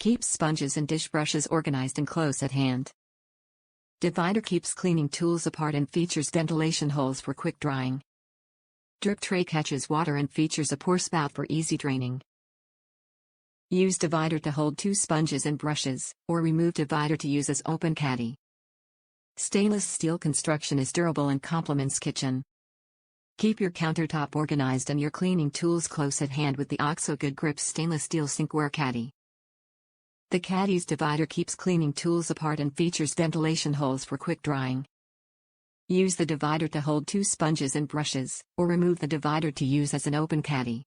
Keeps sponges and dish brushes organized and close at hand. Divider keeps cleaning tools apart and features ventilation holes for quick drying. Drip tray catches water and features a pour spout for easy draining. Use divider to hold 2 sponges and brushes, or remove divider to use as open caddy. Stainless steel construction is durable and complements kitchen. Keep your countertop organized and your cleaning tools close at hand with the OXO Good Grip stainless steel Sinkware Caddy. The Caddy's divider keeps cleaning tools apart and features ventilation holes for quick drying. Use the divider to hold 2 sponges and brushes, or remove the divider to use as an open caddy.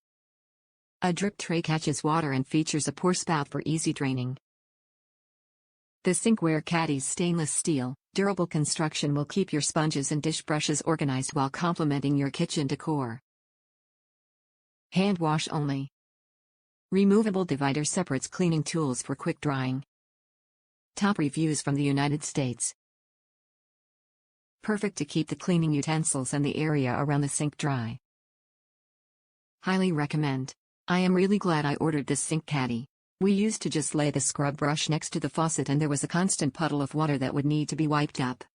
A drip tray catches water and features a pour spout for easy draining. The Sinkware Caddy's stainless steel, durable construction will keep your sponges and dish brushes organized while complementing your kitchen decor. Hand wash only. Removable divider separates cleaning tools for quick drying. Top reviews from the United States. Perfect to keep the cleaning utensils and the area around the sink dry. Highly recommend. I am really glad I ordered this sink caddy. We used to just lay the scrub brush next to the faucet and there was a constant puddle of water that would need to be wiped up.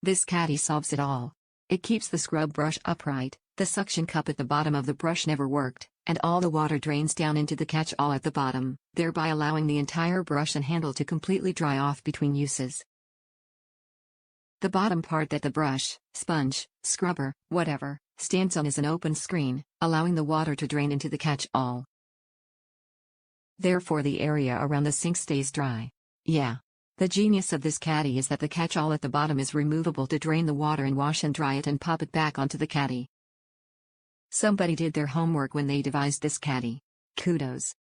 This caddy solves it all. It keeps the scrub brush upright, the suction cup at the bottom of the brush never worked, and all the water drains down into the catch-all at the bottom, thereby allowing the entire brush and handle to completely dry off between uses. The bottom part that the brush, sponge, scrubber, whatever, stands on is an open screen, allowing the water to drain into the catch-all. Therefore the area around the sink stays dry. Yeah. The genius of this caddy is that the catch-all at the bottom is removable to drain the water and wash and dry it and pop it back onto the caddy. Somebody did their homework when they devised this caddy. Kudos.